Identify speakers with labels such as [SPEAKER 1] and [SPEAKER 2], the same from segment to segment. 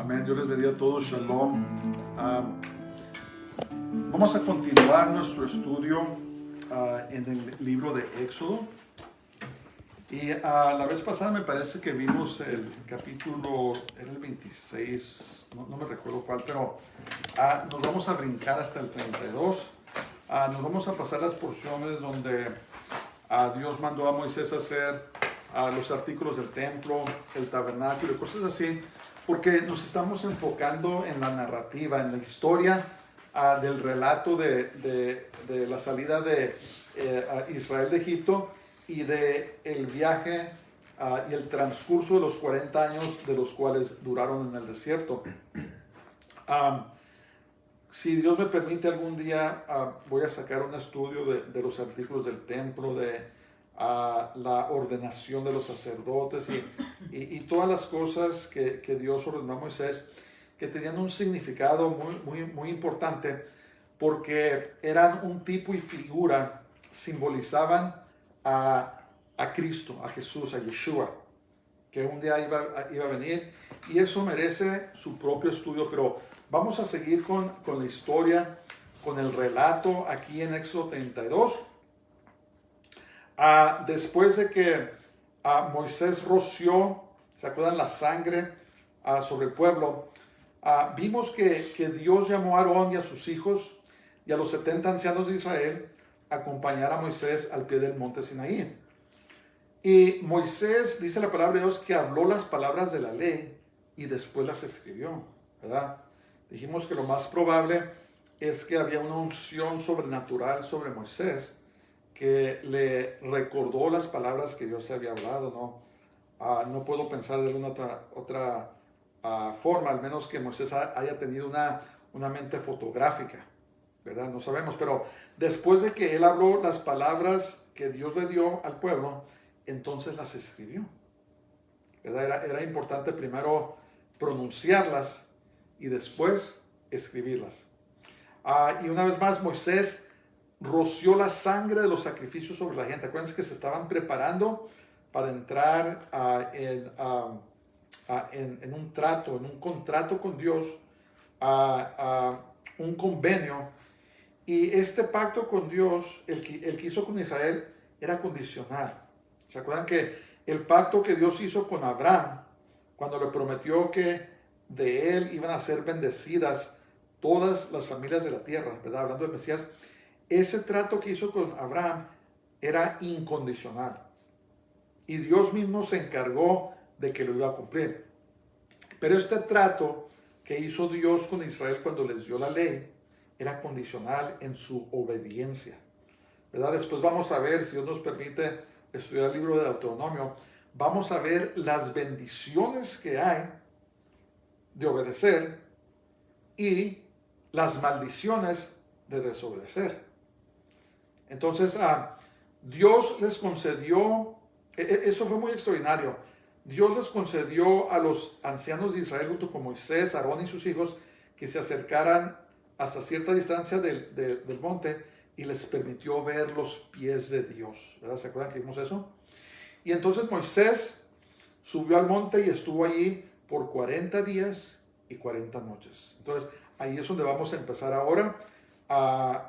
[SPEAKER 1] Amén. Dios les bendiga a todos. Shalom. Vamos a continuar nuestro estudio en el libro de Éxodo. Y la vez pasada me parece que vimos el capítulo, era el 26, no me recuerdo cuál, pero nos vamos a brincar hasta el 32. Nos vamos a pasar las porciones donde Dios mandó a Moisés a hacer los artículos del templo, el tabernáculo y cosas así, porque nos estamos enfocando en la narrativa, en la historia del relato de la salida de Israel de Egipto y de el viaje y el transcurso de los 40 años de los cuales duraron en el desierto. Si Dios me permite, algún día voy a sacar un estudio de los artículos del templo, de la ordenación de los sacerdotes y todas las cosas que Dios ordenó a Moisés, que tenían un significado muy importante, porque eran un tipo y figura, simbolizaban a Cristo, a Jesús, a Yeshua, que un día iba a venir, y eso merece su propio estudio, pero vamos a seguir con la historia, con el relato aquí en Éxodo 32. Después de que Moisés roció, ¿se acuerdan? La sangre sobre el pueblo, vimos que Dios llamó a Aarón y a sus hijos y a los 70 ancianos de Israel a acompañar a Moisés al pie del monte Sinaí. Y Moisés, dice la palabra de Dios, que habló las palabras de la ley y después las escribió, ¿verdad? Dijimos que lo más probable es que había una unción sobrenatural sobre Moisés que le recordó las palabras que Dios había hablado, ¿no? No puedo pensar de alguna otra forma, al menos que Moisés haya tenido una mente fotográfica, ¿verdad? No sabemos, pero después de que él habló las palabras que Dios le dio al pueblo, entonces las escribió, ¿verdad? Era importante primero pronunciarlas y después escribirlas. Y una vez más, Moisés roció la sangre de los sacrificios sobre la gente. Acuérdense que se estaban preparando para entrar en un trato, en un contrato con Dios, un convenio. Y este pacto con Dios, el que hizo con Israel, era condicional. ¿Se acuerdan que el pacto que Dios hizo con Abraham, cuando le prometió que de él iban a ser bendecidas todas las familias de la tierra, ¿verdad? Hablando de Mesías, ese trato que hizo con Abraham era incondicional. Y Dios mismo se encargó de que lo iba a cumplir. Pero este trato que hizo Dios con Israel cuando les dio la ley era condicional en su obediencia, ¿verdad? Después vamos a ver, si Dios nos permite estudiar el libro de Deuteronomio, vamos a ver las bendiciones que hay de obedecer y las maldiciones de desobedecer. Entonces, Dios les concedió, esto fue muy extraordinario, Dios les concedió a los ancianos de Israel junto con Moisés, Aarón y sus hijos que se acercaran hasta cierta distancia del monte y les permitió ver los pies de Dios, ¿verdad? ¿Se acuerdan que vimos eso? Y entonces Moisés subió al monte y estuvo allí por 40 días y 40 noches. Entonces, ahí es donde vamos a empezar ahora,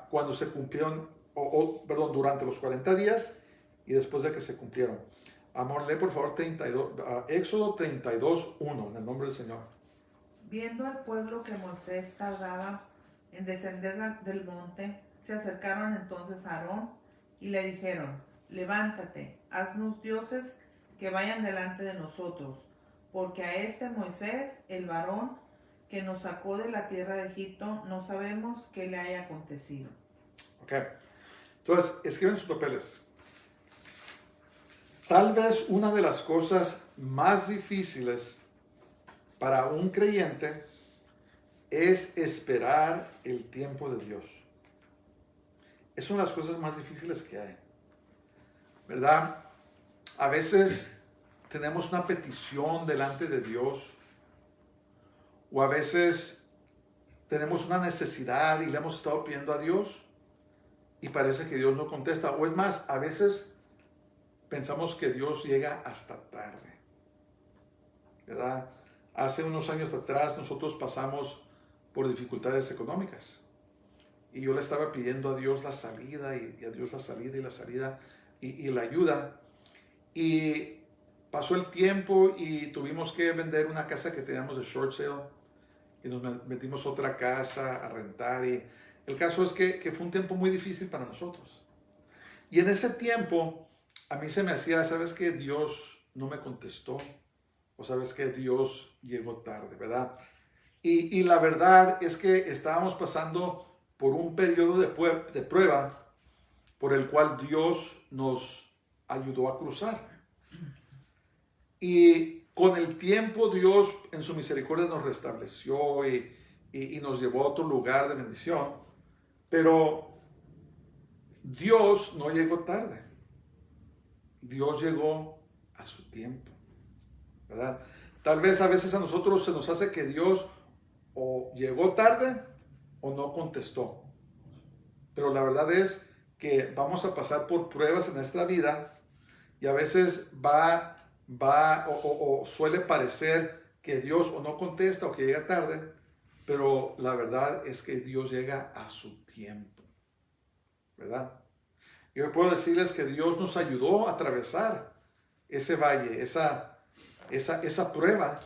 [SPEAKER 1] cuando se cumplieron, durante los 40 días y después de que se cumplieron. Amor, lee por favor Éxodo 32, 1, en el nombre del Señor.
[SPEAKER 2] Viendo al pueblo que Moisés tardaba en descender del monte, se acercaron entonces a Aarón y le dijeron: levántate, haznos dioses que vayan delante de nosotros, porque a este Moisés, el varón que nos sacó de la tierra de Egipto, no sabemos qué le haya acontecido.
[SPEAKER 1] Ok, entonces escriben sus papeles. Tal vez una de las cosas más difíciles para un creyente es esperar el tiempo de Dios. Es una de las cosas más difíciles que hay, ¿verdad? A veces tenemos una petición delante de Dios, o a veces tenemos una necesidad y le hemos estado pidiendo a Dios y parece que Dios no contesta, o es más, a veces pensamos que Dios llega hasta tarde, ¿verdad? hace unos años atrás nosotros pasamos por dificultades económicas. Y yo le estaba pidiendo a Dios la salida y a Dios la salida y la salida y la ayuda. Y pasó el tiempo y tuvimos que vender una casa que teníamos de short sale y nos metimos otra casa a rentar. Y el caso es que fue un tiempo muy difícil para nosotros. Y en ese tiempo a mí se me hacía, ¿sabes qué? Dios no me contestó. O sabes que Dios llegó tarde, ¿verdad? Y la verdad es que estábamos pasando por un periodo de prueba por el cual Dios nos ayudó a cruzar. Y con el tiempo Dios en su misericordia nos restableció y nos llevó a otro lugar de bendición. Pero Dios no llegó tarde. Dios llegó a su tiempo, ¿verdad? Tal vez a veces a nosotros se nos hace que Dios o llegó tarde o no contestó. Pero la verdad es que vamos a pasar por pruebas en nuestra vida y a veces o suele parecer que Dios o no contesta o que llega tarde, pero la verdad es que Dios llega a su tiempo, ¿verdad? Yo puedo decirles que Dios nos ayudó a atravesar ese valle, esa prueba,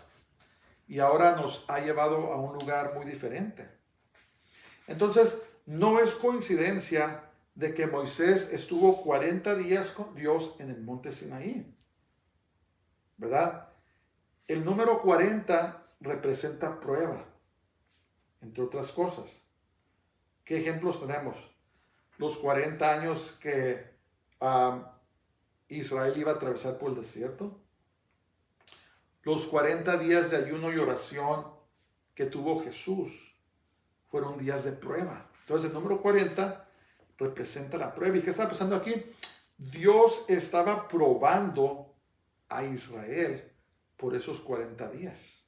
[SPEAKER 1] y ahora nos ha llevado a un lugar muy diferente. Entonces, no es coincidencia de que Moisés estuvo 40 días con Dios en el monte Sinaí, ¿verdad? El número 40 representa prueba, entre otras cosas. ¿Qué ejemplos tenemos? Los 40 años que Israel iba a atravesar por el desierto. Los 40 días de ayuno y oración que tuvo Jesús fueron días de prueba. Entonces el número 40 representa la prueba. ¿Y qué está pasando aquí? Dios estaba probando a Israel por esos 40 días.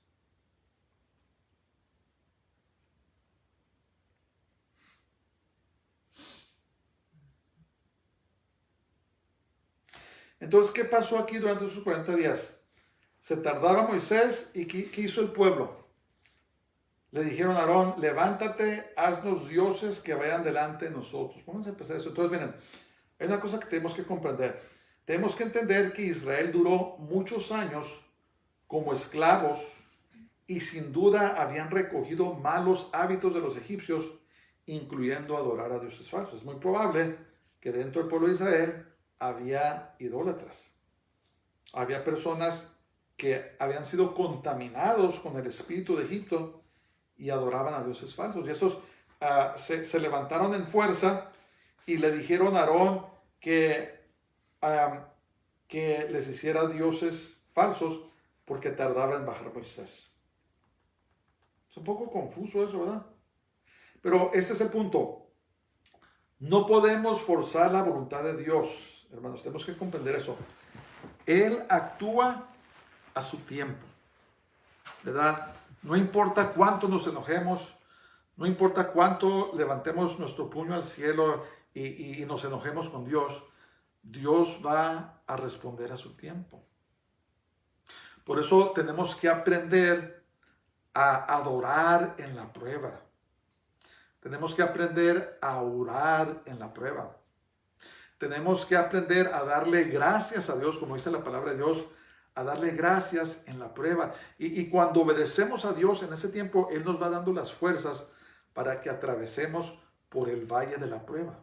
[SPEAKER 1] Entonces, ¿qué pasó aquí durante esos 40 días? Se tardaba Moisés y ¿qué hizo el pueblo? Le dijeron a Aarón, levántate, haznos dioses que vayan delante de nosotros. Vamos a empezar eso. Entonces, miren, hay una cosa que tenemos que comprender. Tenemos que entender que Israel duró muchos años como esclavos y sin duda habían recogido malos hábitos de los egipcios, incluyendo adorar a dioses falsos. Es muy probable que dentro del pueblo de Israel había idólatras. Había personas que habían sido contaminados con el espíritu de Egipto y adoraban a dioses falsos. Y estos se levantaron en fuerza y le dijeron a Aarón que les hiciera dioses falsos porque tardaba en bajar Moisés. Es un poco confuso eso, ¿verdad? Pero este es el punto. No podemos forzar la voluntad de Dios, hermanos. Tenemos que comprender eso. Él actúa a su tiempo, ¿verdad? No importa cuánto nos enojemos, no importa cuánto levantemos nuestro puño al cielo y nos enojemos con Dios, Dios va a responder a su tiempo. Por eso tenemos que aprender a adorar en la prueba. Tenemos que aprender a orar en la prueba. Tenemos que aprender a darle gracias a Dios, como dice la palabra de Dios, a darle gracias en la prueba. Y cuando obedecemos a Dios en ese tiempo, Él nos va dando las fuerzas para que atravesemos por el valle de la prueba.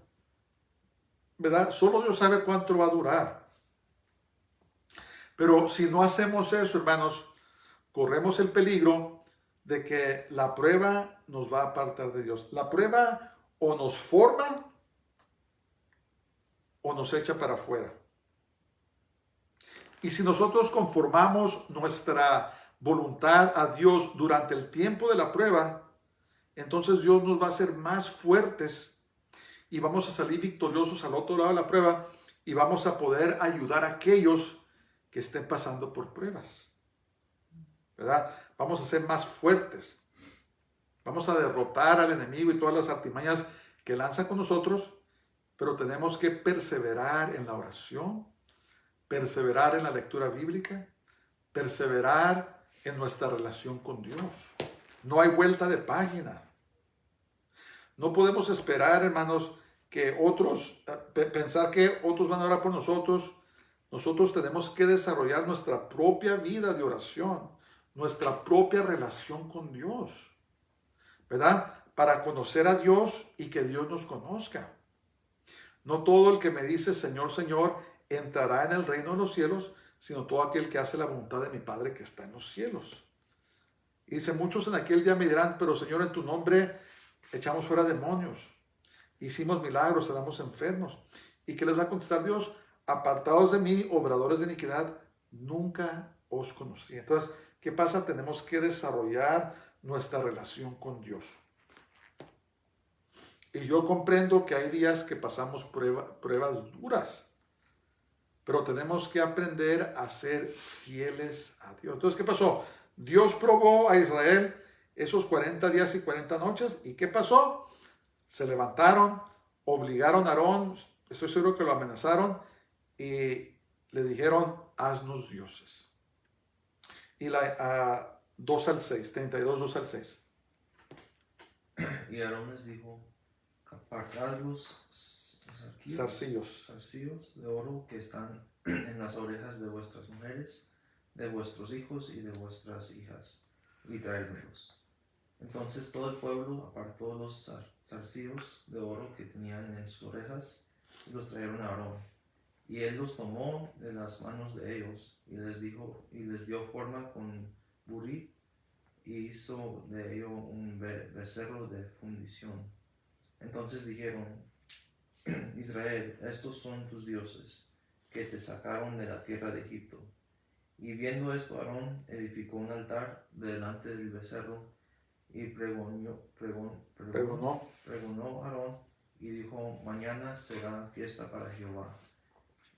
[SPEAKER 1] ¿Verdad? Solo Dios sabe cuánto va a durar. Pero si no hacemos eso, hermanos, corremos el peligro de que la prueba nos va a apartar de Dios. La prueba o nos forma o nos echa para afuera. Y si nosotros conformamos nuestra voluntad a Dios durante el tiempo de la prueba, entonces Dios nos va a hacer más fuertes y vamos a salir victoriosos al otro lado de la prueba y vamos a poder ayudar a aquellos que estén pasando por pruebas, ¿verdad? Vamos a ser más fuertes. Vamos a derrotar al enemigo y todas las artimañas que lanza con nosotros, pero tenemos que perseverar en la oración, perseverar en la lectura bíblica, perseverar en nuestra relación con Dios. No hay vuelta de página. No podemos esperar, hermanos, que otros, pensar que otros van a orar por nosotros. Nosotros tenemos que desarrollar nuestra propia vida de oración, nuestra propia relación con Dios, ¿verdad? Para conocer a Dios y que Dios nos conozca. No todo el que me dice Señor, Señor, entrará en el reino de los cielos, sino todo aquel que hace la voluntad de mi Padre que está en los cielos. Y dice, muchos en aquel día me dirán, pero Señor, en tu nombre echamos fuera demonios, hicimos milagros, sanamos enfermos. ¿Y qué les va a contestar Dios? Apartados de mí, obradores de iniquidad, nunca os conocí. Entonces, ¿qué pasa? Tenemos que desarrollar nuestra relación con Dios. Y yo comprendo que hay días que pasamos pruebas duras, pero tenemos que aprender a ser fieles a Dios. Entonces, ¿qué pasó? Dios probó a Israel esos 40 días y 40 noches. ¿Y qué pasó? Se levantaron, obligaron a Aarón, estoy seguro que lo amenazaron, y le dijeron, haznos dioses. Y 2 al 6, 32, 2 al 6.
[SPEAKER 3] Y Aarón les dijo, apartad los zarcillos de oro que están en las orejas de vuestras mujeres, de vuestros hijos y de vuestras hijas, y traédmelos. Entonces todo el pueblo apartó los zarcillos de oro que tenían en sus orejas y los trajeron a Aarón. Y él los tomó de las manos de ellos y les dio forma con buril y hizo de ello un becerro de fundición. Entonces dijeron, Israel, estos son tus dioses, que te sacaron de la tierra de Egipto. Y viendo esto, Aarón edificó un altar delante del becerro y pregonó Aarón y dijo, mañana será fiesta para Jehová.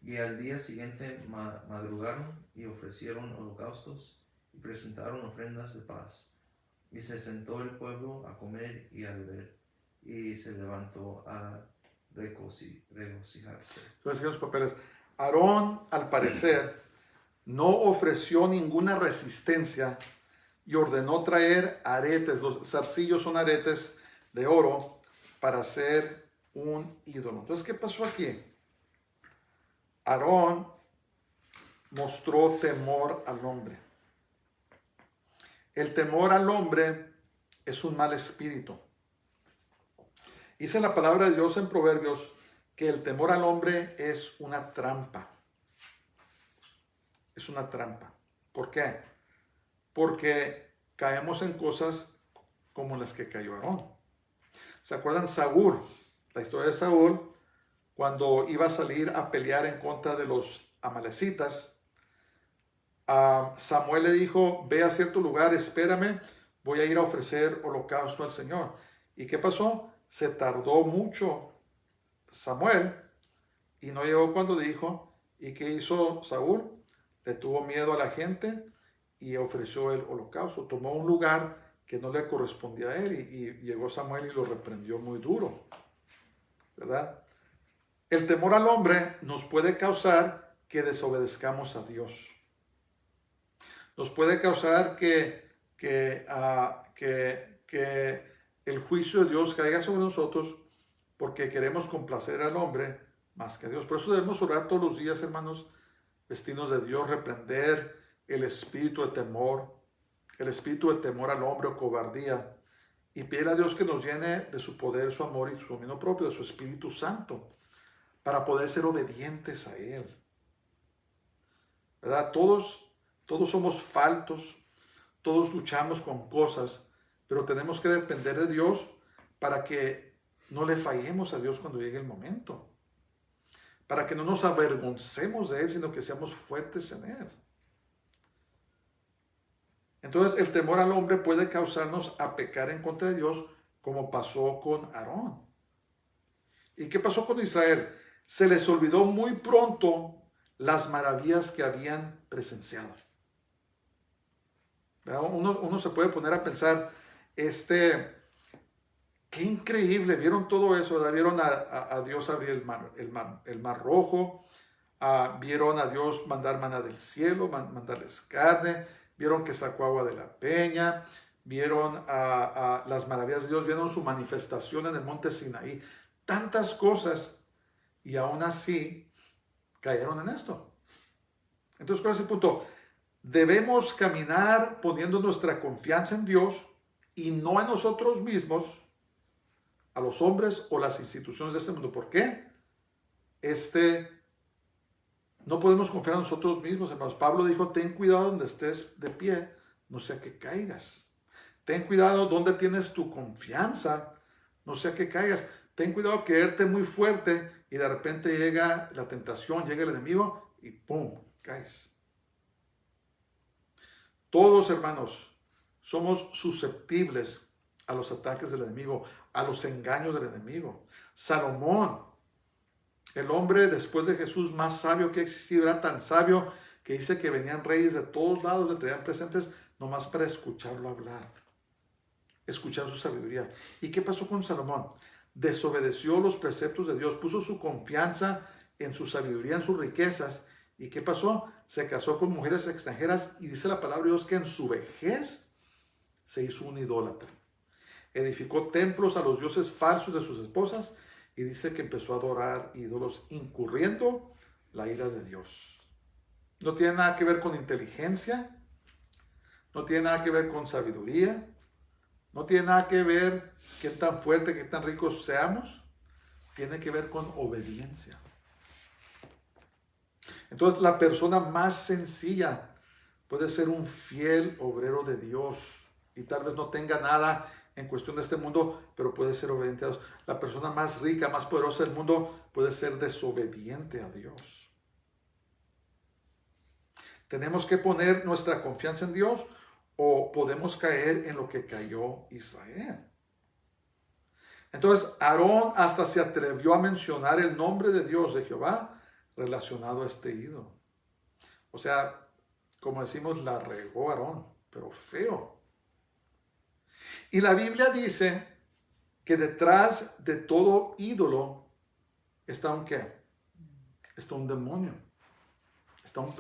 [SPEAKER 3] Y al día siguiente madrugaron y ofrecieron holocaustos y presentaron ofrendas de paz. Y se sentó el pueblo a comer y a beber, y se levantó a regocijarse.
[SPEAKER 1] Entonces, los papeles. Aarón, al parecer, no ofreció ninguna resistencia y ordenó traer aretes. Los zarcillos son aretes de oro para hacer un ídolo. Entonces, ¿qué pasó aquí? Aarón mostró temor al hombre. El temor al hombre es un mal espíritu. Dice la palabra de Dios en Proverbios que el temor al hombre es una trampa. Es una trampa. ¿Por qué? Porque caemos en cosas como las que cayó Aarón. ¿Se acuerdan Saúl? La historia de Saúl, cuando iba a salir a pelear en contra de los amalecitas, Samuel le dijo, ve a cierto lugar, espérame, voy a ir a ofrecer holocausto al Señor. ¿Y qué pasó? Se tardó mucho Samuel y no llegó cuando dijo. ¿Y qué hizo Saúl? Le tuvo miedo a la gente y ofreció el holocausto. Tomó un lugar que no le correspondía a él y llegó Samuel y lo reprendió muy duro, ¿verdad? El temor al hombre nos puede causar que desobedezcamos a Dios. Nos puede causar que el juicio de Dios caiga sobre nosotros porque queremos complacer al hombre más que a Dios. Por eso debemos orar todos los días, hermanos, vestirnos de Dios, reprender el espíritu de temor al hombre o cobardía, y pedir a Dios que nos llene de su poder, su amor y su dominio propio, de su Espíritu Santo, para poder ser obedientes a Él. ¿Verdad? Todos somos faltos, todos luchamos con cosas, pero tenemos que depender de Dios para que no le fallemos a Dios cuando llegue el momento. Para que no nos avergoncemos de Él, sino que seamos fuertes en Él. Entonces, el temor al hombre puede causarnos a pecar en contra de Dios, como pasó con Aarón. ¿Y qué pasó con Israel? Se les olvidó muy pronto las maravillas que habían presenciado. Uno se puede poner a pensar, qué increíble, vieron todo eso, ¿verdad? Vieron a Dios abrir el mar rojo, vieron a Dios mandar maná del cielo, mandarles carne, vieron que sacó agua de la peña, vieron a las maravillas de Dios, vieron su manifestación en el monte Sinaí, tantas cosas, y aún así cayeron en esto. Entonces, ¿cuál es el punto? Debemos caminar poniendo nuestra confianza en Dios y no en nosotros mismos, a los hombres o las instituciones de este mundo. ¿Por qué? No podemos confiar en nosotros mismos, hermanos. Pablo dijo, ten cuidado donde estés de pie, no sea que caigas. Ten cuidado donde tienes tu confianza, no sea que caigas. Ten cuidado quererte muy fuerte y de repente llega la tentación, llega el enemigo y ¡pum! Caes. Todos, hermanos, somos susceptibles a los ataques del enemigo, a los engaños del enemigo. Salomón, el hombre después de Jesús más sabio que existió, era tan sabio que dice que venían reyes de todos lados, le traían presentes nomás para escucharlo hablar, escuchar su sabiduría. ¿Y qué pasó con Salomón? Desobedeció los preceptos de Dios, puso su confianza en su sabiduría, en sus riquezas. ¿Y qué pasó? Se casó con mujeres extranjeras y dice la palabra de Dios que en su vejez se hizo un idólatra. Edificó templos a los dioses falsos de sus esposas y dice que empezó a adorar ídolos, incurriendo la ira de Dios. No tiene nada que ver con inteligencia, no tiene nada que ver con sabiduría, no tiene nada que ver qué tan fuerte, qué tan ricos seamos, tiene que ver con obediencia. Entonces, la persona más sencilla puede ser un fiel obrero de Dios y tal vez no tenga nada en cuestión de este mundo, pero puede ser obediente a Dios. La persona más rica, más poderosa del mundo puede ser desobediente a Dios. ¿Tenemos que poner nuestra confianza en Dios o podemos caer en lo que cayó Israel? Entonces, Aarón hasta se atrevió a mencionar el nombre de Dios, de Jehová, relacionado a este ídolo. O sea, como decimos, la regó Aarón, pero feo. Y la Biblia dice que detrás de todo ídolo está un ¿qué? Está un demonio.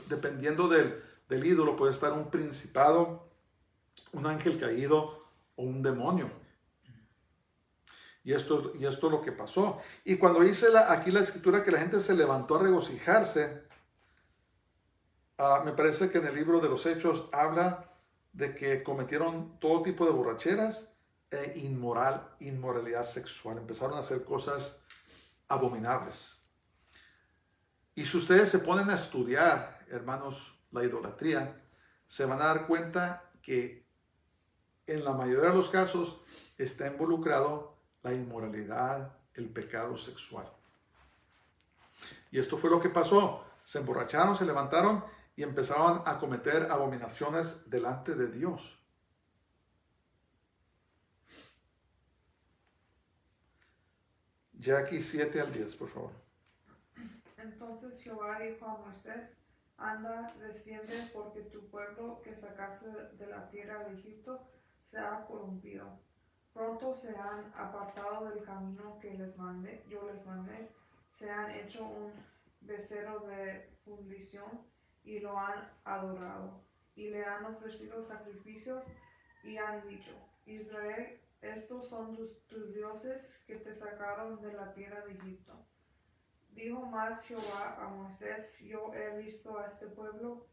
[SPEAKER 1] Dependiendo del ídolo, puede estar un principado, un ángel caído o un demonio. Y esto es lo que pasó. Y cuando dice aquí la escritura que la gente se levantó a regocijarse, me parece que en el libro de los Hechos habla de que cometieron todo tipo de borracheras e inmoralidad sexual. Empezaron a hacer cosas abominables. Y si ustedes se ponen a estudiar, hermanos, la idolatría, se van a dar cuenta que en la mayoría de los casos está involucrado la inmoralidad, el pecado sexual. Y esto fue lo que pasó. Se emborracharon, se levantaron y empezaron a cometer abominaciones delante de Dios. Jackie 7 al 10, por favor.
[SPEAKER 4] Entonces Jehová dijo a Moisés, anda, desciende, porque tu pueblo que sacaste de la tierra de Egipto se ha corrompido. Pronto se han apartado del camino que yo les mandé, se han hecho un becerro de fundición y lo han adorado, y le han ofrecido sacrificios y han dicho, Israel, estos son tus dioses que te sacaron de la tierra de Egipto. Dijo más Jehová a Moisés, yo he visto a este pueblo,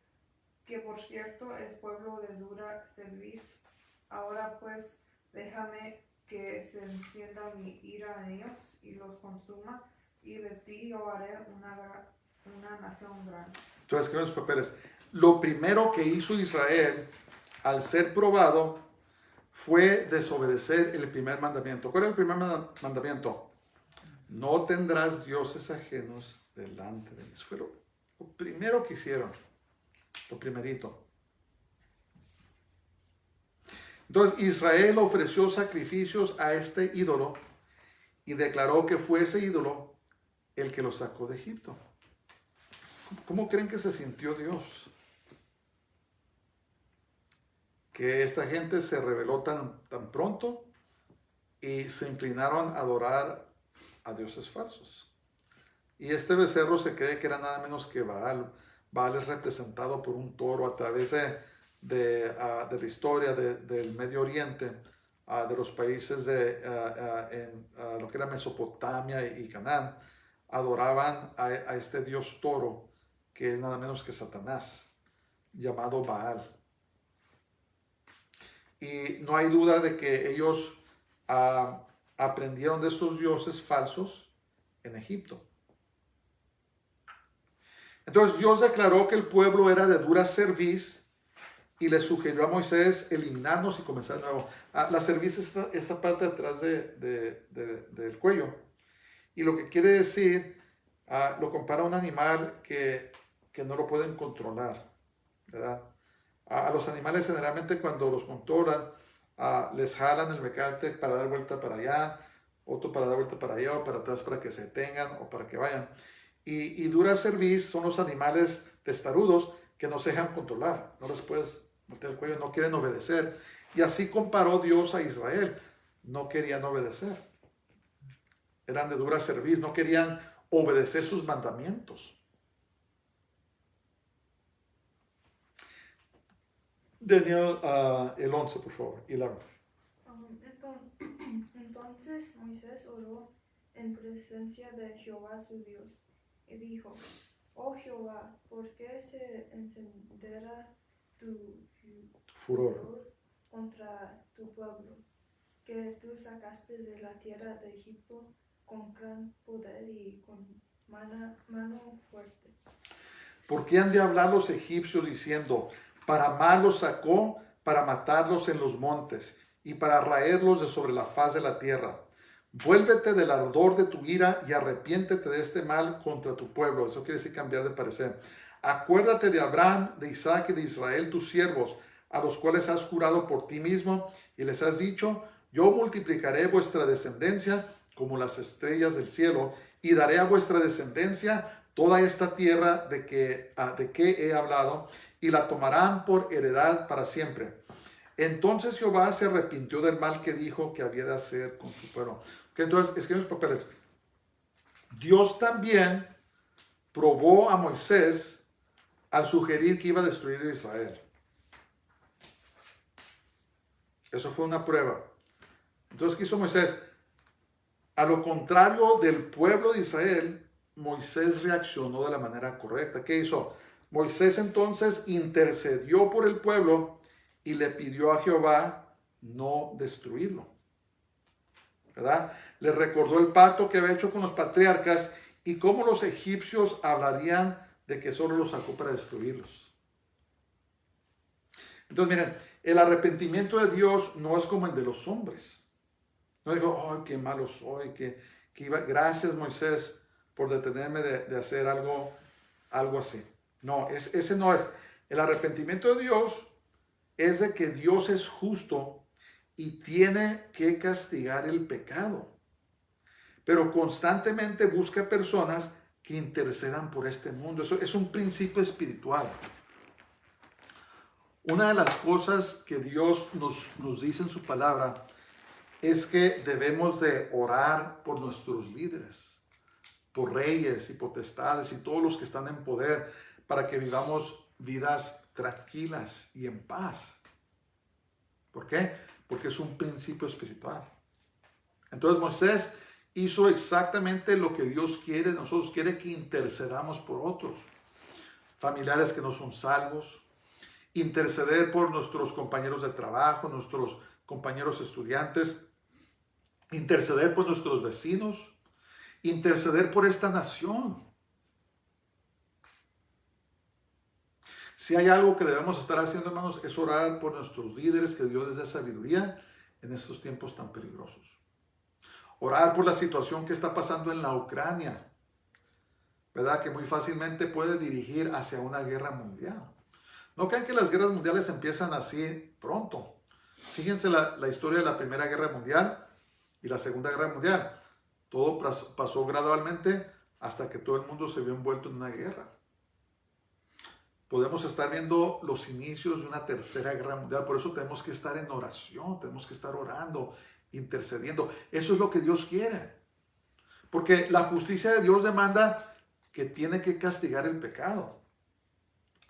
[SPEAKER 4] que por cierto es pueblo de dura cerviz. Ahora pues déjame que se encienda mi ira en ellos y los consuma, y de ti yo haré una nación grande.
[SPEAKER 1] Entonces, ¿qué los papeles? Lo primero que hizo Israel al ser probado fue desobedecer el primer mandamiento. ¿Cuál era el primer mandamiento? No tendrás dioses ajenos delante de mí. Eso fue lo primero que hicieron. Lo primerito. Entonces Israel ofreció sacrificios a este ídolo y declaró que fue ese ídolo el que lo sacó de Egipto. ¿Cómo creen que se sintió Dios? Que esta gente se rebeló tan pronto y se inclinaron a adorar a dioses falsos. Y este becerro se cree que era nada menos que Baal. Baal es representado por un toro a través de la historia del Medio Oriente, de los países en lo que era Mesopotamia y Canaán, adoraban a este dios toro, que es nada menos que Satanás, llamado Baal. Y no hay duda de que ellos aprendieron de estos dioses falsos en Egipto. Entonces Dios declaró que el pueblo era de dura cerviz y le sugirió a Moisés eliminarnos y comenzar de nuevo. La cerviz es esta parte de atrás del cuello. Y lo que quiere decir, lo compara a un animal que no lo pueden controlar, ¿verdad? A los animales generalmente cuando los controlan, les jalan el mecate para dar vuelta para allá, otro para dar vuelta para allá o para atrás para que se detengan o para que vayan. Y dura cerviz son los animales testarudos que no se dejan controlar, no les puedes meter el cuello, no quieren obedecer. Y así comparó Dios a Israel, no querían obedecer. Eran de dura cerviz, no querían obedecer sus mandamientos. Daniel, el 11, por favor, y la...
[SPEAKER 5] Entonces Moisés oró en presencia de Jehová su Dios y dijo: Oh Jehová, ¿por qué se encenderá tu furor contra tu pueblo, que tú sacaste de la tierra de Egipto con gran poder y con mano fuerte?
[SPEAKER 1] ¿Por qué han de hablar los egipcios diciendo: para mal los sacó, para matarlos en los montes y para raerlos de sobre la faz de la tierra? Vuélvete del ardor de tu ira y arrepiéntete de este mal contra tu pueblo. Eso quiere decir cambiar de parecer. Acuérdate de Abraham, de Isaac y de Israel, tus siervos, a los cuales has jurado por ti mismo y les has dicho: yo multiplicaré vuestra descendencia como las estrellas del cielo y daré a vuestra descendencia toda esta tierra de que he hablado, y la tomarán por heredad para siempre. Entonces Jehová se arrepintió del mal que dijo que había de hacer con su pueblo. Entonces, escriben los papeles. Dios también probó a Moisés al sugerir que iba a destruir a Israel. Eso fue una prueba. Entonces, ¿qué hizo Moisés? A lo contrario del pueblo de Israel, Moisés reaccionó de la manera correcta. ¿Qué hizo? Moisés entonces intercedió por el pueblo y le pidió a Jehová no destruirlo, ¿verdad? Le recordó el pacto que había hecho con los patriarcas y cómo los egipcios hablarían de que solo los sacó para destruirlos. Entonces, miren, el arrepentimiento de Dios no es como el de los hombres. No dijo: oh, qué malo soy, gracias Moisés por detenerme de hacer algo así. No, ese no es. El arrepentimiento de Dios es de que Dios es justo y tiene que castigar el pecado. Pero constantemente busca personas que intercedan por este mundo. Eso es un principio espiritual. Una de las cosas que Dios nos dice en su palabra es que debemos de orar por nuestros líderes, por reyes y potestades y todos los que están en poder, para que vivamos vidas tranquilas y en paz. ¿Por qué? Porque es un principio espiritual. Entonces Moisés hizo exactamente lo que Dios quiere. Nosotros quiere que intercedamos por otros, familiares que no son salvos, interceder por nuestros compañeros de trabajo, nuestros compañeros estudiantes, interceder por nuestros vecinos, interceder por esta nación. Si hay algo que debemos estar haciendo, hermanos, es orar por nuestros líderes, que Dios les dé sabiduría en estos tiempos tan peligrosos. Orar por la situación que está pasando en la Ucrania, ¿verdad? Que muy fácilmente puede dirigir hacia una guerra mundial. No crean que las guerras mundiales empiezan así pronto. Fíjense la historia de la Primera Guerra Mundial y la Segunda Guerra Mundial. Todo pasó gradualmente hasta que todo el mundo se vio envuelto en una guerra. Podemos estar viendo los inicios de una tercera guerra mundial. Por eso tenemos que estar en oración, tenemos que estar orando, intercediendo. Eso es lo que Dios quiere. Porque la justicia de Dios demanda que tiene que castigar el pecado.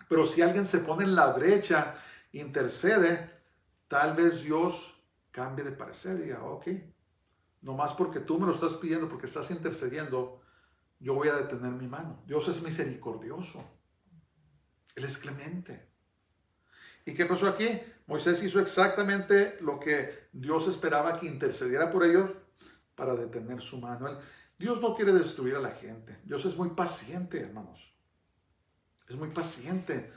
[SPEAKER 1] Pero si alguien se pone en la brecha intercede, tal vez Dios cambie de parecer, diga, ok, nomás porque tú me lo estás pidiendo, porque estás intercediendo, yo voy a detener mi mano. Dios es misericordioso. Él es clemente. ¿Y qué pasó aquí? Moisés hizo exactamente lo que Dios esperaba, que intercediera por ellos para detener su mano. Dios no quiere destruir a la gente. Dios es muy paciente, hermanos. Es muy paciente.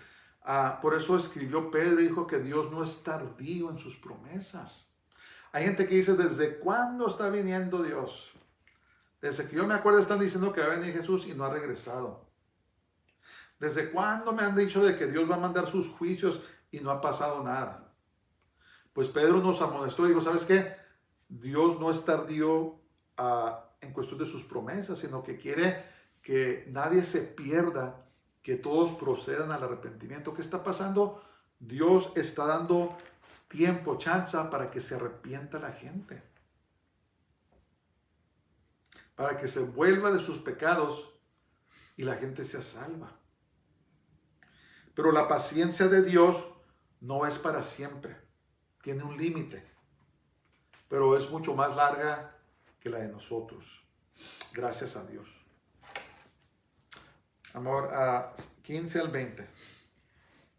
[SPEAKER 1] Por eso escribió Pedro y dijo que Dios no es tardío en sus promesas. Hay gente que dice, ¿desde cuándo está viniendo Dios? Desde que yo me acuerdo están diciendo que va a venir Jesús y no ha regresado. ¿Desde cuándo me han dicho de que Dios va a mandar sus juicios y no ha pasado nada? Pues Pedro nos amonestó y dijo, ¿sabes qué? Dios no es tardío en cuestión de sus promesas, sino que quiere que nadie se pierda, que todos procedan al arrepentimiento. ¿Qué está pasando? Dios está dando tiempo, chance para que se arrepienta la gente, para que se vuelva de sus pecados y la gente sea salva. Pero la paciencia de Dios no es para siempre, tiene un límite, pero es mucho más larga que la de nosotros. Gracias a Dios. Amor, 15 al 20.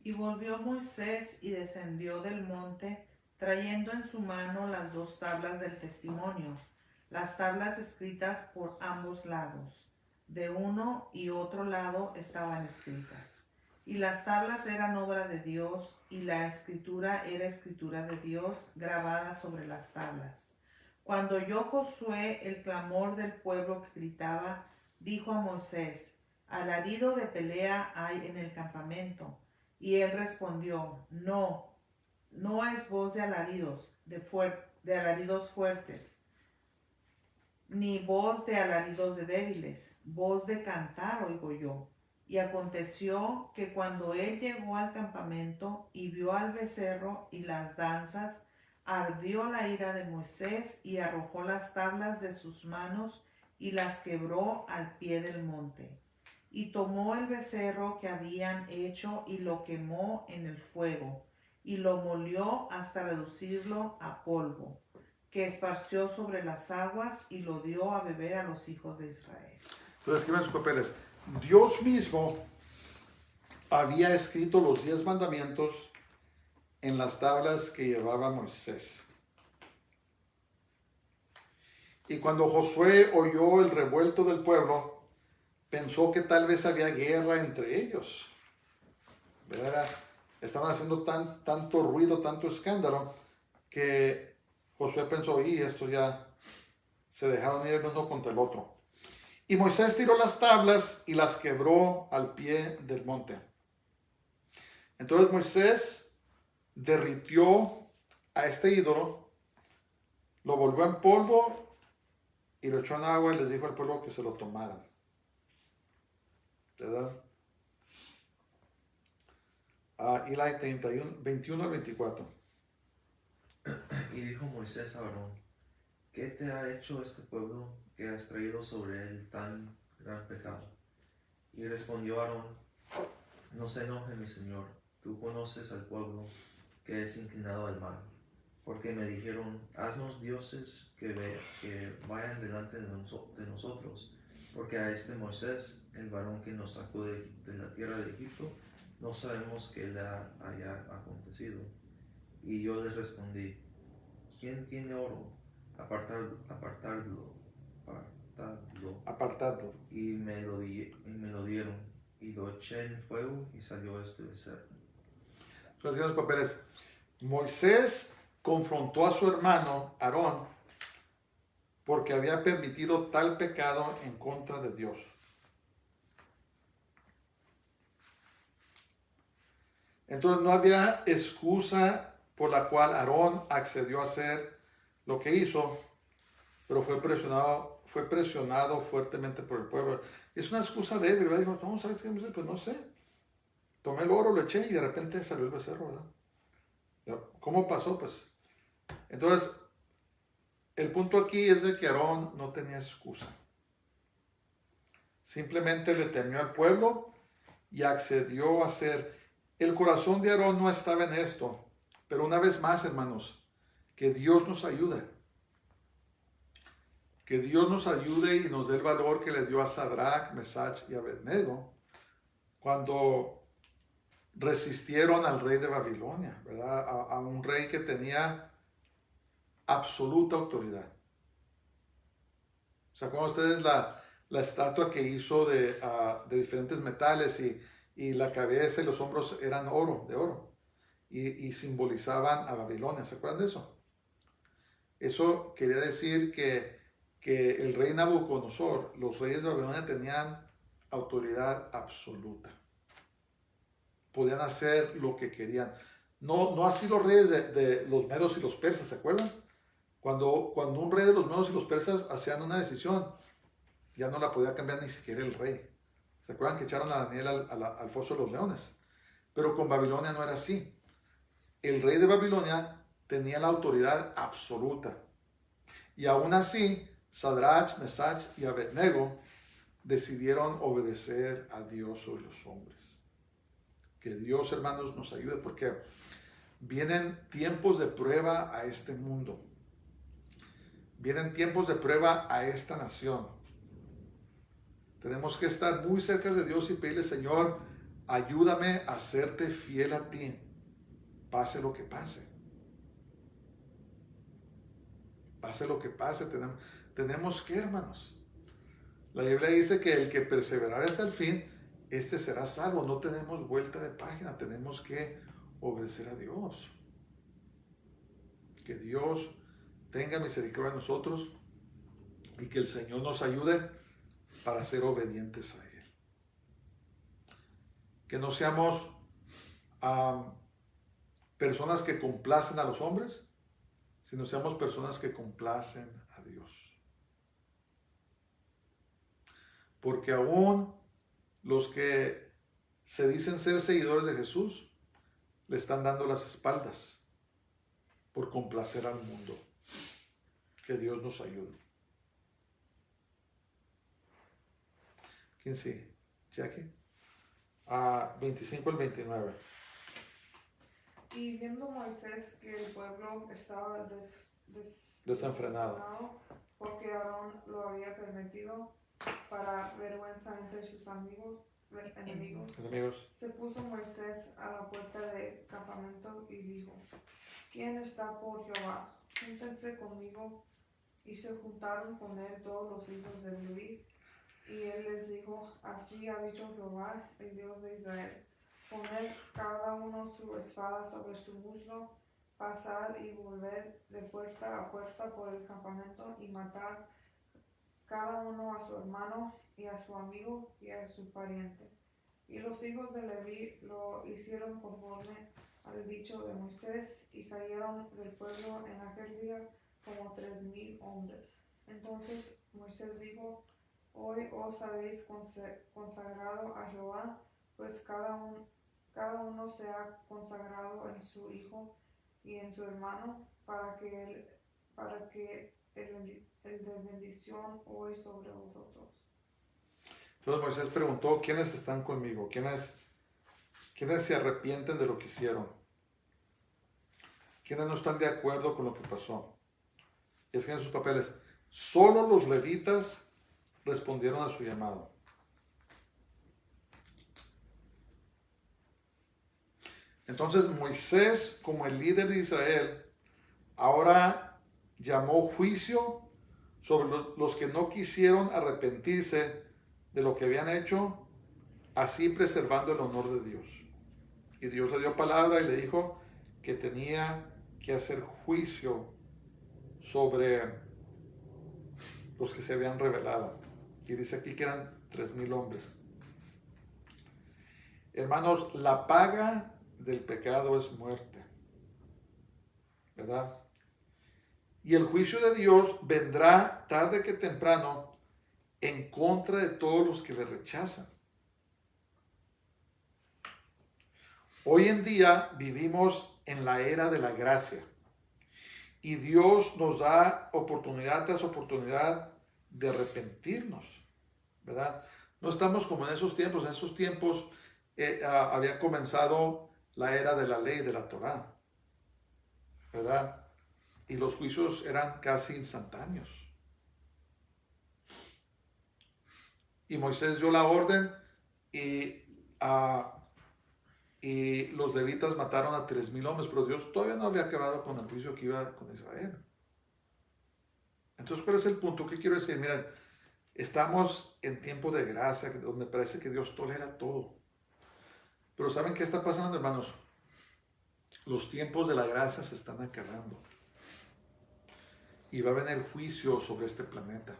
[SPEAKER 2] Y volvió Moisés y descendió del monte, trayendo en su mano las 2 tablas del testimonio, las tablas escritas por ambos lados. De uno y otro lado estaban escritas. Y las tablas eran obra de Dios, y la escritura era escritura de Dios, grabada sobre las tablas. Cuando oyó Josué el clamor del pueblo que gritaba, dijo a Moisés, alarido de pelea hay en el campamento. Y él respondió, no es voz de alaridos, de alaridos fuertes, ni voz de alaridos de débiles, voz de cantar oigo yo. Y aconteció que cuando él llegó al campamento y vio al becerro y las danzas, ardió la ira de Moisés y arrojó las tablas de sus manos y las quebró al pie del monte. Y tomó el becerro que habían hecho y lo quemó en el fuego, y lo molió hasta reducirlo a polvo, que esparció sobre las aguas y lo dio a beber a los hijos de Israel.
[SPEAKER 1] Entonces escriban sus papeles. Dios mismo había escrito los 10 mandamientos en las tablas que llevaba Moisés. Y cuando Josué oyó el revuelto del pueblo, pensó que tal vez había guerra entre ellos. ¿Verdad? Estaban haciendo tanto ruido, tanto escándalo, que Josué pensó, y esto ya se dejaron ir el uno contra el otro. Y Moisés tiró las tablas y las quebró al pie del monte. Entonces Moisés derritió a este ídolo, lo volvió en polvo y lo echó en agua y les dijo al pueblo que se lo tomaran. ¿Verdad? Eli 31, 21 al 24.
[SPEAKER 3] Y dijo Moisés a Aarón, ¿qué te ha hecho este pueblo que has traído sobre él tan gran pecado? Y respondió Aarón, no se enoje mi señor, tú conoces al pueblo que es inclinado al mal, porque me dijeron, haznos dioses que vayan delante de nosotros, porque a este Moisés, el varón que nos sacó de la tierra de Egipto, no sabemos qué le haya acontecido. Y yo les respondí, ¿quién tiene oro? Apartadlo. Y me lo dieron, y lo eché en el fuego, y salió este becerro.
[SPEAKER 1] Entonces, los papeles. Moisés confrontó a su hermano Aarón porque había permitido tal pecado en contra de Dios. Entonces no había excusa por la cual Aarón accedió a hacer lo que hizo, pero fue presionado fuertemente por el pueblo. Es una excusa débil, ¿verdad? Dijo, no, ¿sabes qué? Pues no sé. Tomé el oro, lo eché y de repente salió el becerro, ¿verdad? ¿Cómo pasó? Pues, entonces, el punto aquí es de que Aarón no tenía excusa. Simplemente le temió al pueblo y accedió a hacer. el corazón de Aarón no estaba en esto, pero una vez más, hermanos, que Dios nos ayude. Que Dios nos ayude y nos dé el valor que le dio a Sadrach, Mesach y Abednego cuando resistieron al rey de Babilonia, ¿verdad? A un rey que tenía absoluta autoridad. ¿Se acuerdan ustedes la estatua que hizo de diferentes metales y la cabeza y los hombros eran de oro y simbolizaban a Babilonia? ¿Se acuerdan de eso? Eso quería decir que el rey Nabucodonosor, los reyes de Babilonia tenían autoridad absoluta. Podían hacer lo que querían. No así los reyes de los medos y los persas, ¿se acuerdan? Cuando un rey de los medos y los persas hacían una decisión, ya no la podía cambiar ni siquiera el rey. ¿Se acuerdan que echaron a Daniel al foso de los leones? Pero con Babilonia no era así. El rey de Babilonia tenía la autoridad absoluta. Y aún así, Sadrach, Mesach y Abednego decidieron obedecer a Dios sobre los hombres. Que Dios, hermanos, nos ayude porque vienen tiempos de prueba a este mundo. Vienen tiempos de prueba a esta nación. Tenemos que estar muy cerca de Dios y pedirle, Señor, ayúdame a serte fiel a ti, pase lo que pase. Pase lo que pase, tenemos que, hermanos. La Biblia dice que el que perseverare hasta el fin, este será salvo. No tenemos vuelta de página, tenemos que obedecer a Dios. Que Dios tenga misericordia de nosotros y que el Señor nos ayude para ser obedientes a Él. Que no seamos personas que complacen a los hombres, sino seamos personas que complacen a Dios. Porque aún los que se dicen ser seguidores de Jesús le están dando las espaldas por complacer al mundo. Que Dios nos ayude. ¿Quién sigue? Jackie. 25 al 29.
[SPEAKER 4] Y viendo Moisés que el pueblo estaba
[SPEAKER 1] desenfrenado
[SPEAKER 4] porque Aarón lo había permitido para vergüenza entre sus enemigos, se puso Moisés a la puerta del campamento y dijo: ¿Quién está por Jehová? Júntense conmigo. Y se juntaron con él todos los hijos de Leví. Y él les dijo: así ha dicho Jehová, el Dios de Israel: poned cada uno su espada sobre su muslo, pasad y volved de puerta a puerta por el campamento y matad cada uno a su hermano y a su amigo y a su pariente. Y los hijos de Leví lo hicieron conforme al dicho de Moisés, y cayeron del pueblo en aquel día como 3,000 hombres. Entonces Moisés dijo: hoy os habéis consagrado a Jehová, pues cada uno se ha consagrado en su hijo y en su hermano, para que el de bendición hoy sobre vosotros.
[SPEAKER 1] Entonces Moisés preguntó: ¿quiénes están conmigo? ¿Quiénes se arrepienten de lo que hicieron? ¿Quiénes no están de acuerdo con lo que pasó? Y es que en sus papeles, solo los levitas respondieron a su llamado. Entonces Moisés, como el líder de Israel, ahora llamó juicio sobre los que no quisieron arrepentirse de lo que habían hecho, así preservando el honor de Dios. Y Dios le dio palabra y le dijo que tenía que hacer juicio sobre los que se habían rebelado. Y dice aquí que eran 3,000 hombres. Hermanos, la paga del pecado es muerte, ¿verdad? Y el juicio de Dios vendrá tarde que temprano en contra de todos los que le rechazan. Hoy en día vivimos en la era de la gracia y Dios nos da oportunidad tras oportunidad de arrepentirnos, ¿verdad? No estamos como en esos tiempos. En esos tiempos había comenzado la era de la ley de la Torá, ¿verdad? Y los juicios eran casi instantáneos. Y Moisés dio la orden y los levitas mataron a 3,000 hombres, pero Dios todavía no había acabado con el juicio que iba con Israel. Entonces, ¿cuál es el punto? ¿Qué quiero decir? Miren, estamos en tiempo de gracia, donde parece que Dios tolera todo. Pero ¿saben qué está pasando, hermanos? Los tiempos de la gracia se están acabando. Y va a venir juicio sobre este planeta.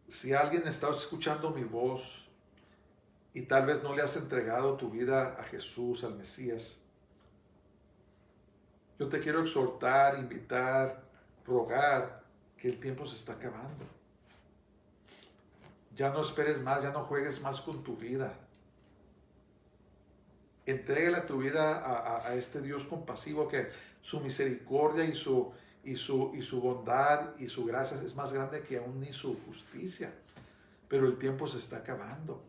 [SPEAKER 1] Si alguien está escuchando mi voz y tal vez no le has entregado tu vida a Jesús, al Mesías, yo te quiero exhortar, invitar, rogar que el tiempo se está acabando. Ya no esperes más, ya no juegues más con tu vida. Entrégale tu vida a este Dios compasivo, que su misericordia y su bondad y su gracia es más grande que aún ni su justicia. Pero el tiempo se está acabando.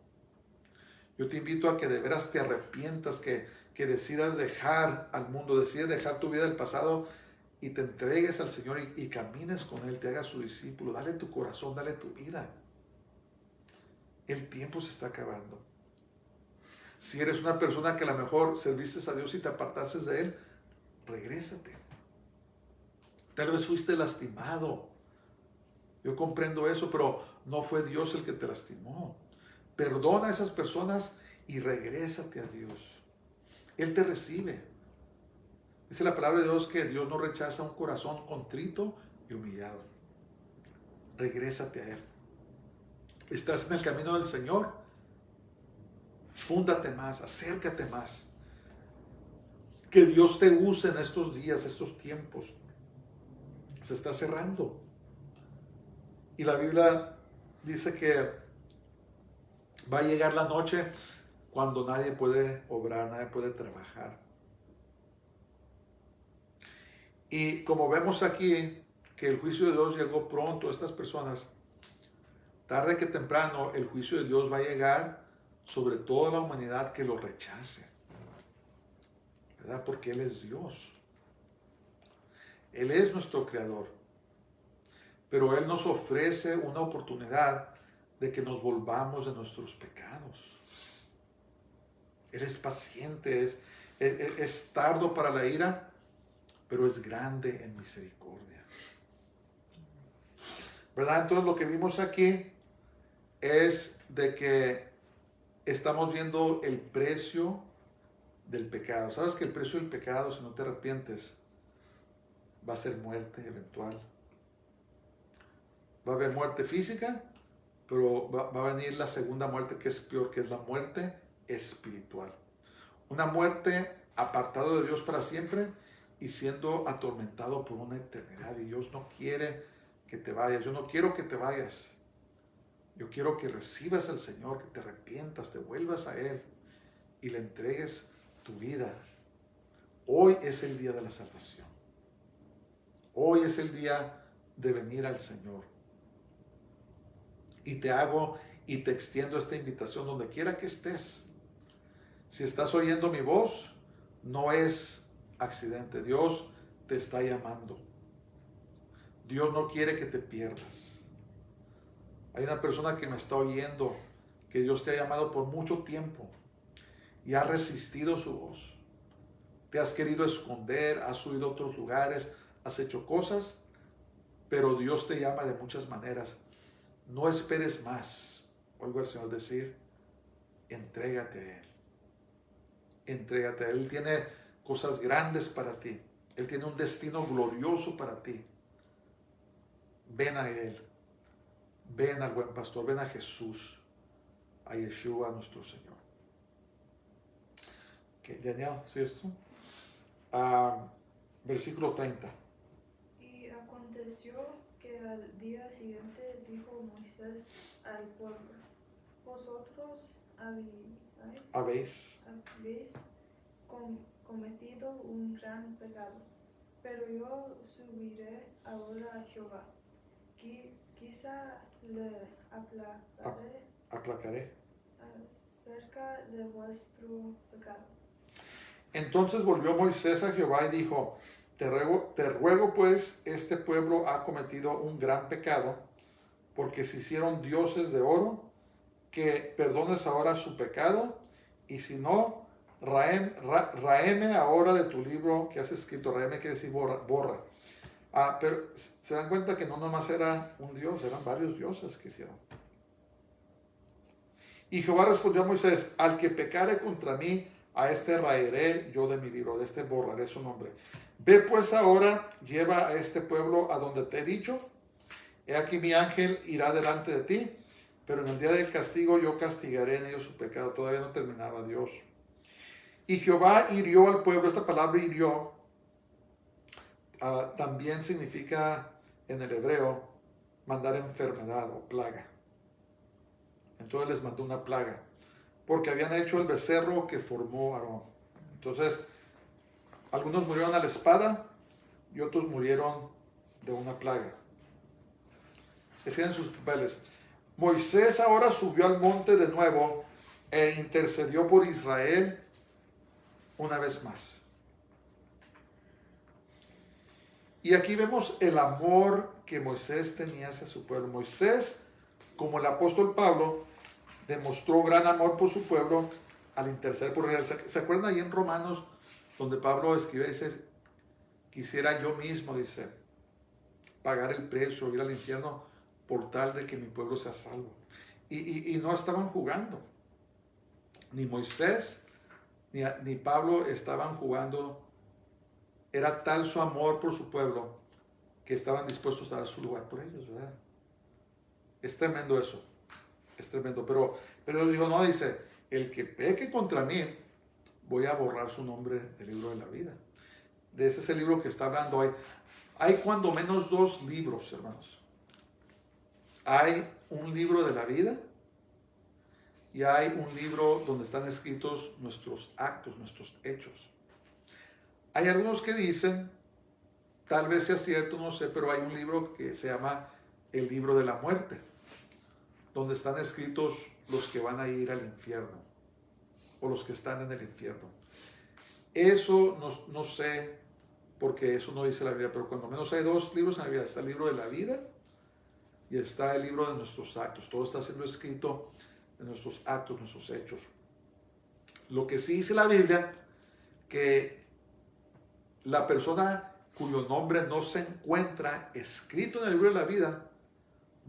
[SPEAKER 1] Yo te invito a que de veras te arrepientas, que decidas dejar al mundo, decidas dejar tu vida del pasado y te entregues al Señor y camines con Él, te hagas su discípulo, dale tu corazón, dale tu vida. El tiempo se está acabando. Si eres una persona que a lo mejor serviste a Dios y te apartaste de Él, regrésate. Tal vez fuiste lastimado. Yo comprendo eso, pero no fue Dios el que te lastimó. Perdona a esas personas y regrésate a Dios. Él te recibe. Dice la palabra de Dios que Dios no rechaza un corazón contrito y humillado. Regrésate a Él. Estás en el camino del Señor. Fúndate más, acércate más. Que Dios te use en estos días, estos tiempos. Se está cerrando. Y la Biblia dice que va a llegar la noche cuando nadie puede obrar, nadie puede trabajar. Y como vemos aquí que el juicio de Dios llegó pronto a estas personas, tarde que temprano el juicio de Dios va a llegar sobre toda la humanidad que lo rechace, ¿verdad? Porque Él es Dios. Él es nuestro creador. Pero Él nos ofrece una oportunidad de que nos volvamos de nuestros pecados. Él es paciente, es tardo para la ira, pero es grande en misericordia. ¿Verdad? Entonces lo que vimos aquí es de que estamos viendo el precio del pecado. ¿Sabes que el precio del pecado, si no te arrepientes, va a ser muerte eventual? Va a haber muerte física, pero va a venir la segunda muerte, que es peor, que es la muerte espiritual. Una muerte apartado de Dios para siempre y siendo atormentado por una eternidad. Y Dios no quiere que te vayas. Yo no quiero que te vayas. Yo quiero que recibas al Señor, que te arrepientas, te vuelvas a Él y le entregues tu vida. Hoy es el día de la salvación. Hoy es el día de venir al Señor. Y te hago y te extiendo esta invitación donde quiera que estés. Si estás oyendo mi voz, no es accidente. Dios te está llamando. Dios no quiere que te pierdas. Hay una persona que me está oyendo, que Dios te ha llamado por mucho tiempo y ha resistido su voz. Te has querido esconder, has huido a otros lugares, has hecho cosas, pero Dios te llama de muchas maneras. No esperes más. Oigo al Señor decir, entrégate a Él. Entrégate a Él. Él tiene cosas grandes para ti. Él tiene un destino glorioso para ti. Ven a Él. Ven al buen pastor. Ven a Jesús. A Yeshua, nuestro Señor. Okay, Daniel, ¿sí esto? Versículo 30.
[SPEAKER 5] Y aconteció que al día siguiente dijo Moisés al pueblo: Vosotros habéis cometido un gran pecado, pero yo subiré ahora a Jehová. Quizá le aplacaré.
[SPEAKER 1] Aplacaré.
[SPEAKER 5] acerca de vuestro pecado.
[SPEAKER 1] Entonces volvió Moisés a Jehová y dijo, te ruego pues, este pueblo ha cometido un gran pecado, porque se hicieron dioses de oro, que perdones ahora su pecado, y si no, raeme ahora de tu libro que has escrito. Raeme quiere decir borra. Pero se dan cuenta que no nomás era un dios, eran varios dioses que hicieron. Y Jehová respondió a Moisés, al que pecare contra mí, a este raeré yo de mi libro, de este borraré su nombre. Ve pues ahora, lleva a este pueblo a donde te he dicho. He aquí mi ángel irá delante de ti, pero en el día del castigo yo castigaré en ellos su pecado. Todavía no terminaba Dios. Y Jehová hirió al pueblo. Esta palabra hirió también significa en el hebreo mandar enfermedad o plaga. Entonces les mandó una plaga, porque habían hecho el becerro que formó Aarón. Entonces, algunos murieron a la espada y otros murieron de una plaga. Escriben sus papeles. Moisés ahora subió al monte de nuevo e intercedió por Israel una vez más. Y aquí vemos el amor que Moisés tenía hacia su pueblo. Moisés, como el apóstol Pablo, demostró gran amor por su pueblo al interceder por Israel. ¿Se acuerdan ahí en Romanos donde Pablo escribe, dice, quisiera yo mismo, dice, pagar el precio, ir al infierno por tal de que mi pueblo sea salvo? Y no estaban jugando. Ni Moisés ni Pablo estaban jugando. Era tal su amor por su pueblo que estaban dispuestos a dar su lugar por ellos, ¿verdad? Es tremendo eso. Es tremendo. Pero Dios dijo, no, dice, el que peque contra mí, voy a borrar su nombre del libro de la vida. De ese es el libro que está hablando hoy. Hay cuando menos 2 libros, hermanos. Hay un libro de la vida y hay un libro donde están escritos nuestros actos, nuestros hechos. Hay algunos que dicen, tal vez sea cierto, no sé, pero hay un libro que se llama el libro de la muerte, donde están escritos los que van a ir al infierno o los que están en el infierno. Eso no sé, porque eso no dice la Biblia, pero cuando menos hay 2 libros en la Biblia. Está el libro de la vida y está el libro de nuestros actos. Todo está siendo escrito de nuestros actos, nuestros hechos. Lo que sí dice la Biblia, que la persona cuyo nombre no se encuentra escrito en el libro de la vida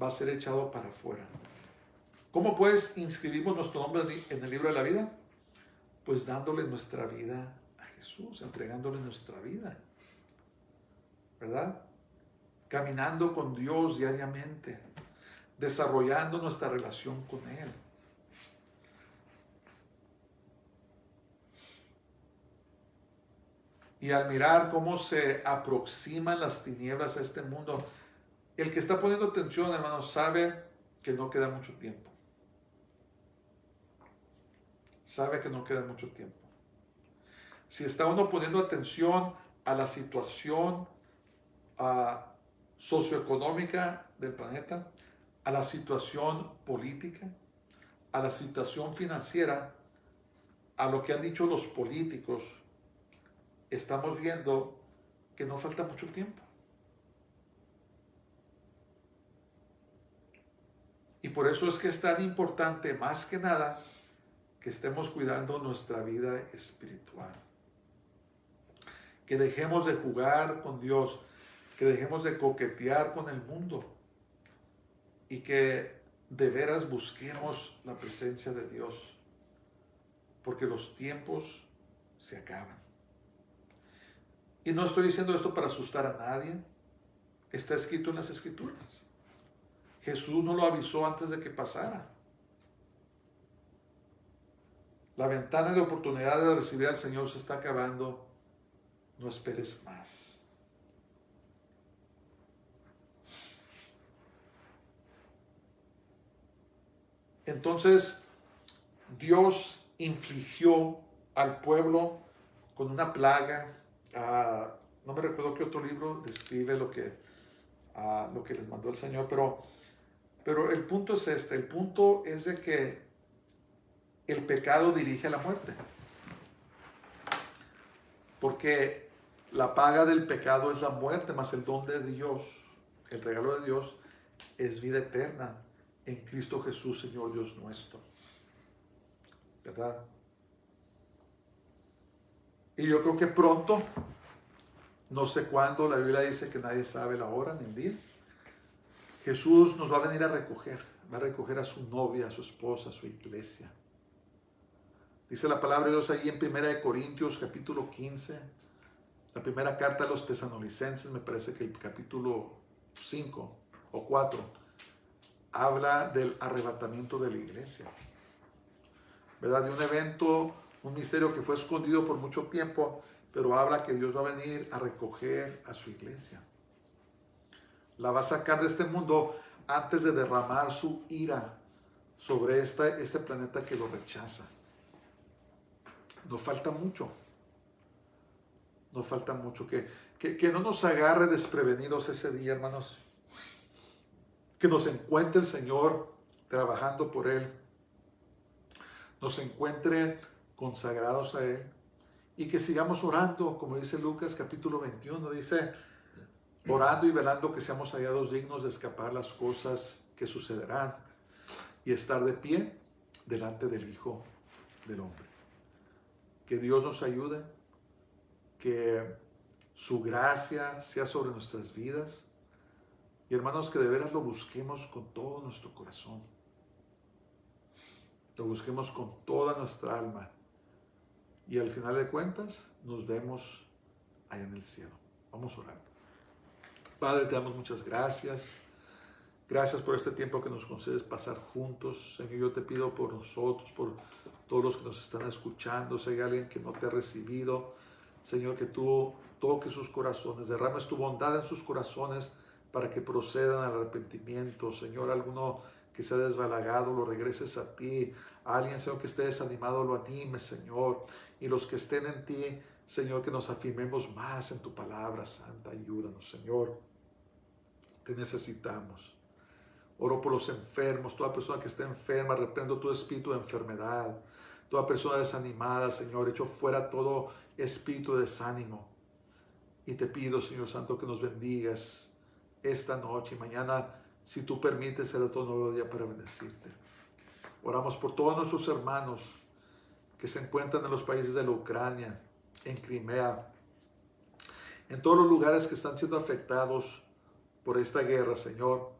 [SPEAKER 1] va a ser echado para afuera. ¿Cómo pues inscribimos nuestro nombre en el libro de la vida? Pues dándole nuestra vida a Jesús, entregándole nuestra vida, ¿verdad? Caminando con Dios diariamente, desarrollando nuestra relación con Él. Y al mirar cómo se aproximan las tinieblas a este mundo, el que está poniendo atención, hermanos, sabe que no queda mucho tiempo. Sabe que no queda mucho tiempo. Si está uno poniendo atención a la situación socioeconómica del planeta, a la situación política, a la situación financiera, a lo que han dicho los políticos, estamos viendo que no falta mucho tiempo. Y por eso es que es tan importante, más que nada, que estemos cuidando nuestra vida espiritual. Que dejemos de jugar con Dios, que dejemos de coquetear con el mundo y que de veras busquemos la presencia de Dios, porque los tiempos se acaban. Y no estoy diciendo esto para asustar a nadie. Está escrito en las Escrituras. Jesús no lo avisó antes de que pasara. La ventana de oportunidad de recibir al Señor se está acabando. No esperes más. Entonces, Dios infligió al pueblo con una plaga. No me recuerdo qué otro libro describe lo que les mandó el Señor, pero el punto es este. El punto es de que el pecado dirige a la muerte. Porque la paga del pecado es la muerte, mas el don de Dios, el regalo de Dios, es vida eterna en Cristo Jesús, Señor Dios nuestro. ¿Verdad? Y yo creo que pronto, no sé cuándo, la Biblia dice que nadie sabe la hora ni el día, Jesús nos va a venir a recoger, va a recoger a su novia, a su esposa, a su iglesia. Dice la palabra de Dios ahí en 1 Corintios capítulo 15, la primera carta a los tesalonicenses, me parece que el capítulo 5 o 4, habla del arrebatamiento de la iglesia, ¿verdad? De un evento, un misterio que fue escondido por mucho tiempo, pero habla que Dios va a venir a recoger a su iglesia. La va a sacar de este mundo antes de derramar su ira sobre este planeta que lo rechaza. Nos falta mucho. Nos falta mucho. Que no nos agarre desprevenidos ese día, hermanos. Que nos encuentre el Señor trabajando por Él. Nos encuentre consagrados a Él. Y que sigamos orando, como dice Lucas capítulo 21, dice, orando y velando que seamos hallados dignos de escapar las cosas que sucederán y estar de pie delante del Hijo del Hombre. Que Dios nos ayude, que su gracia sea sobre nuestras vidas y hermanos, que de veras lo busquemos con todo nuestro corazón, lo busquemos con toda nuestra alma y al final de cuentas nos vemos allá en el cielo. Vamos a orar. Padre, te damos muchas gracias. Gracias por este tiempo que nos concedes pasar juntos. Señor, yo te pido por nosotros, por todos los que nos están escuchando. Si hay alguien que no te ha recibido, Señor, que tú toques sus corazones, derrames tu bondad en sus corazones para que procedan al arrepentimiento. Señor, alguno que se ha desbalagado, lo regreses a ti. Alguien, Señor, que esté desanimado, lo anime, Señor. Y los que estén en ti, Señor, que nos afirmemos más en tu palabra santa. Ayúdanos, Señor. Te necesitamos. Oro por los enfermos, toda persona que esté enferma, reprendo todo espíritu de enfermedad. Toda persona desanimada, Señor, echo fuera todo espíritu de desánimo. Y te pido, Señor Santo, que nos bendigas esta noche y mañana, si tú permites, será todo nuevo día para bendecirte. Oramos por todos nuestros hermanos que se encuentran en los países de la Ucrania, en Crimea, en todos los lugares que están siendo afectados por esta guerra, Señor,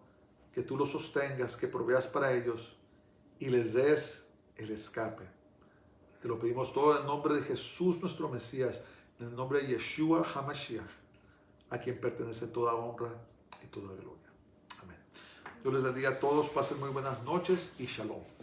[SPEAKER 1] que tú los sostengas, que proveas para ellos y les des el escape. Te lo pedimos todo en nombre de Jesús nuestro Mesías, en el nombre de Yeshua HaMashiach, a quien pertenece toda honra y toda gloria. Amén. Dios les bendiga a todos, pasen muy buenas noches y shalom.